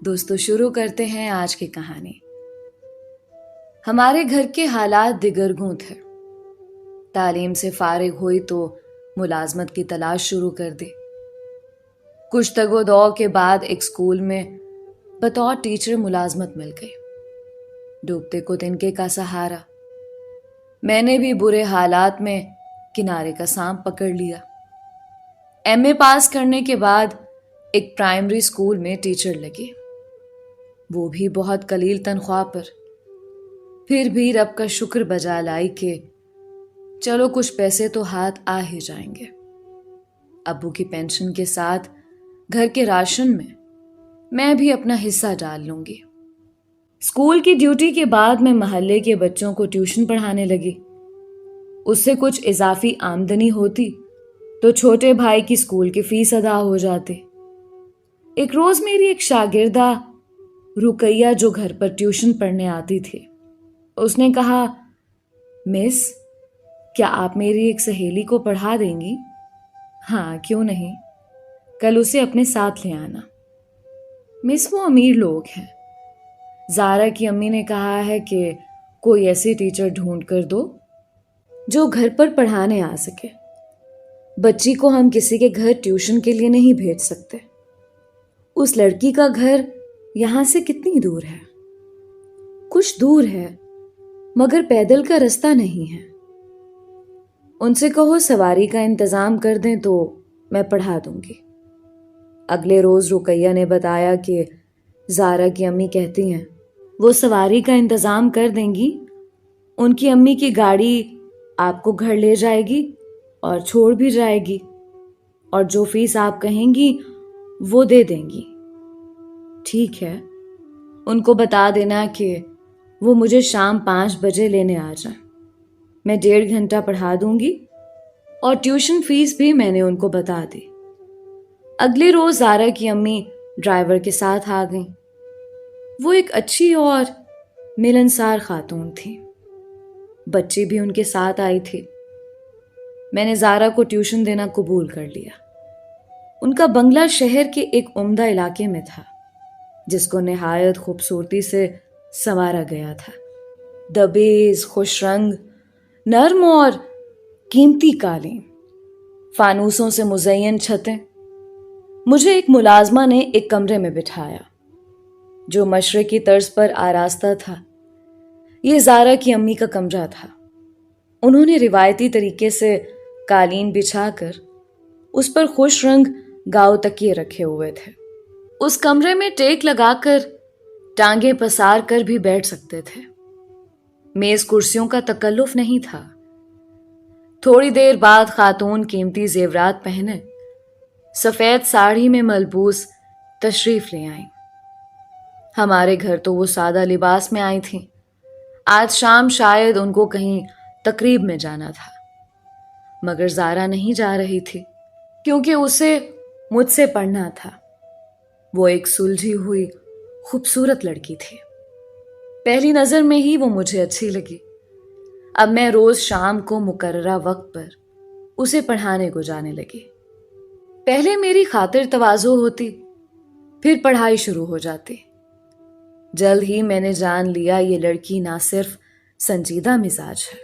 دوستو شروع کرتے ہیں آج کی کہانی۔ ہمارے گھر کے حالات دگرگوں تھے۔ تعلیم سے فارغ ہوئی تو ملازمت کی تلاش شروع کر دی۔ کچھ تگ و دو کے بعد ایک اسکول میں بطور ٹیچر ملازمت مل گئی۔ ڈوبتے کو تنکے کا سہارا۔ میں نے بھی برے حالات میں کنارے کا سانپ پکڑ لیا۔ ایم اے پاس کرنے کے بعد ایک پرائمری اسکول میں ٹیچر لگی، وہ بھی بہت قلیل تنخواہ پر۔ پھر بھی رب کا شکر بجا لائی کہ چلو کچھ پیسے تو ہاتھ آ ہی جائیں گے۔ ابو کی پینشن کے ساتھ گھر کے راشن میں بھی اپنا حصہ ڈال لوں گی۔ اسکول کی ڈیوٹی کے بعد میں محلے کے بچوں کو ٹیوشن پڑھانے لگی۔ اس سے کچھ اضافی آمدنی ہوتی تو چھوٹے بھائی کی اسکول کی فیس ادا ہو جاتی۔ ایک روز میری ایک شاگردہ رقیہ جو گھر پر ٹیوشن پڑھنے آتی تھی، اس نے کہا، مس، کیا آپ میری ایک سہیلی کو پڑھا دیں گی؟ ہاں، کیوں نہیں، کل اسے اپنے ساتھ لے آنا۔ مس، وہ امیر لوگ ہیں۔ زارا کی امی نے کہا ہے کہ کوئی ایسی ٹیچر ڈھونڈ کر دو جو گھر پر پڑھانے آ سکے۔ بچی کو ہم کسی کے گھر ٹیوشن کے لیے نہیں بھیج سکتے۔ اس لڑکی کا گھر یہاں سے کتنی دور ہے؟ کچھ دور ہے، مگر پیدل کا رستہ نہیں ہے۔ ان سے کہو سواری کا انتظام کر دیں تو میں پڑھا دوں گی۔ اگلے روز رقیہ نے بتایا کہ زارا کی امی کہتی ہیں وہ سواری کا انتظام کر دیں گی، ان کی امی کی گاڑی آپ کو گھر لے جائے گی اور چھوڑ بھی جائے گی، اور جو فیس آپ کہیں گی وہ دے دیں گی۔ ٹھیک ہے، ان کو بتا دینا کہ وہ مجھے شام 5 بجے لینے آ جائیں، میں 1.5 گھنٹہ پڑھا دوں گی، اور ٹیوشن فیس بھی میں نے ان کو بتا دی۔ اگلے روز زارا کی امی ڈرائیور کے ساتھ آ گئیں۔ وہ ایک اچھی اور ملنسار خاتون تھی۔ بچی بھی ان کے ساتھ آئی تھی۔ میں نے زارا کو ٹیوشن دینا قبول کر لیا۔ ان کا بنگلہ شہر کے ایک عمدہ علاقے میں تھا، جس کو نہایت خوبصورتی سے سنوارا گیا تھا۔ دبیز، خوش رنگ، نرم اور قیمتی قالین، فانوسوں سے مزین چھتیں۔ مجھے ایک ملازمہ نے ایک کمرے میں بٹھایا جو مشرقی طرز پر آراستہ تھا۔ یہ زارا کی امی کا کمرہ تھا۔ انہوں نے روایتی طریقے سے قالین بچھا کر اس پر خوش رنگ گاؤ تکیے رکھے ہوئے تھے۔ اس کمرے میں ٹیک لگا کر ٹانگیں پسار کر بھی بیٹھ سکتے تھے۔ میز کرسیوں کا تکلف نہیں تھا۔ تھوڑی دیر بعد خاتون قیمتی زیورات پہنے سفید ساڑی میں ملبوس تشریف لے آئیں۔ ہمارے گھر تو وہ سادہ لباس میں آئی تھیں۔ آج شام شاید ان کو کہیں تقریب میں جانا تھا، مگر زارا نہیں جا رہی تھی کیونکہ اسے مجھ سے پڑھنا تھا۔ وہ ایک سلجھی ہوئی خوبصورت لڑکی تھی۔ پہلی نظر میں ہی وہ مجھے اچھی لگی۔ اب میں روز شام کو مقررہ وقت پر اسے پڑھانے کو جانے لگی۔ پہلے میری خاطر تواضع ہوتی، پھر پڑھائی شروع ہو جاتی۔ جلد ہی میں نے جان لیا یہ لڑکی نہ صرف سنجیدہ مزاج ہے،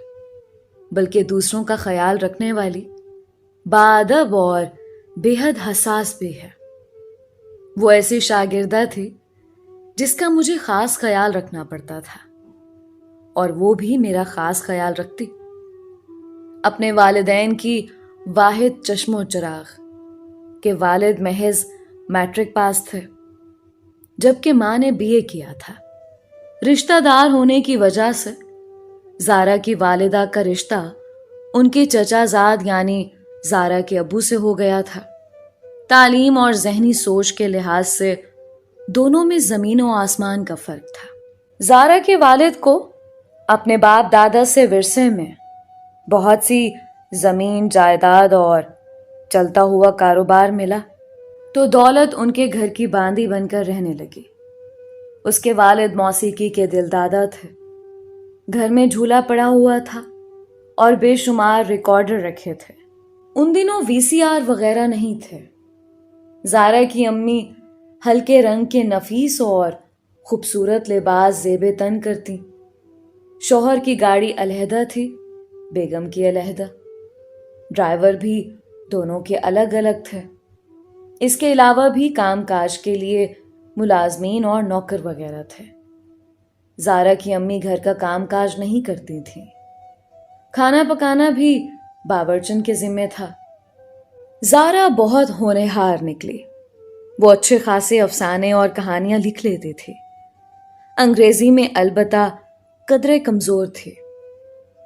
بلکہ دوسروں کا خیال رکھنے والی، باادب اور بے حد حساس بھی ہے۔ وہ ایسی شاگردہ تھی جس کا مجھے خاص خیال رکھنا پڑتا تھا، اور وہ بھی میرا خاص خیال رکھتی۔ اپنے والدین کی واحد چشم و چراغ کہ والد محض میٹرک پاس تھے، جبکہ ماں نے BA کیا تھا۔ رشتہ دار ہونے کی وجہ سے زارا کی والدہ کا رشتہ ان کے چچا زاد یعنی زارا کے ابو سے ہو گیا تھا۔ تعلیم اور ذہنی سوچ کے لحاظ سے دونوں میں زمین و آسمان کا فرق تھا۔ زارا کے والد کو اپنے باپ دادا سے ورثے میں بہت سی زمین جائیداد اور چلتا ہوا کاروبار ملا، تو دولت ان کے گھر کی باندی بن کر رہنے لگی۔ اس کے والد موسیقی کے دل دادا تھے۔ گھر میں جھولا پڑا ہوا تھا اور بے شمار ریکارڈر رکھے تھے۔ ان دنوں VCR وغیرہ نہیں تھے۔ زارا کی امی ہلکے رنگ کے نفیس اور خوبصورت لباس زیب تن کرتی. شوہر کی گاڑی علیحدہ تھی، بیگم کی علیحدہ. ڈرائیور بھی دونوں کے الگ الگ تھے. اس کے علاوہ بھی کام کاج کے لیے ملازمین اور نوکر وغیرہ تھے. زارا کی امی گھر کا کام کاج نہیں کرتی تھیں. کھانا پکانا بھی باورچن کے ذمے تھا. زارا بہت ہونہار نکلی. وہ اچھے خاصے افسانے اور کہانیاں لکھ لیتی تھی. انگریزی میں البتہ قدرے کمزور تھی،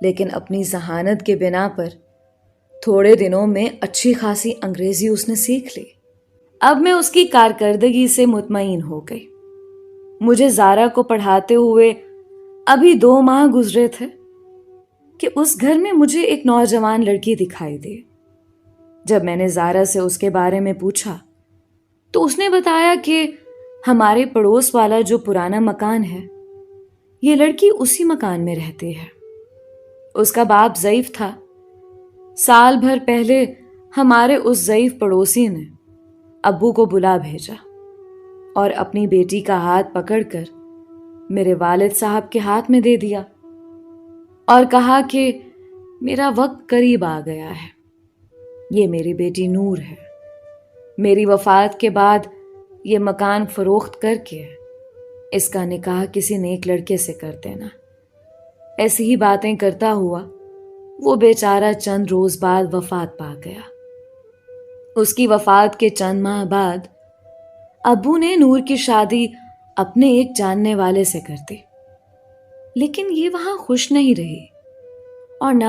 لیکن اپنی ذہانت کے بنا پر تھوڑے دنوں میں اچھی خاصی انگریزی اس نے سیکھ لی. اب میں اس کی کارکردگی سے مطمئن ہو گئی. مجھے زارا کو پڑھاتے ہوئے ابھی 2 ماہ گزرے تھے کہ اس گھر میں مجھے ایک نوجوان لڑکی دکھائی دی. جب میں نے زارا سے اس کے بارے میں پوچھا تو اس نے بتایا کہ ہمارے پڑوس والا جو پرانا مکان ہے، یہ لڑکی اسی مکان میں رہتی ہے. اس کا باپ ضعیف تھا. سال بھر پہلے ہمارے اس ضعیف پڑوسی نے ابو کو بلا بھیجا اور اپنی بیٹی کا ہاتھ پکڑ کر میرے والد صاحب کے ہاتھ میں دے دیا اور کہا کہ میرا وقت قریب آ گیا ہے. یہ میری بیٹی نور ہے. میری وفات کے بعد یہ مکان فروخت کر کے اس کا نکاح کسی نیک لڑکے سے کر دینا. ایسی ہی باتیں کرتا ہوا وہ بیچارہ چند روز بعد وفات پا گیا. اس کی وفات کے چند ماہ بعد ابو نے نور کی شادی اپنے ایک جاننے والے سے کر دی. لیکن یہ وہاں خوش نہیں رہی اور نہ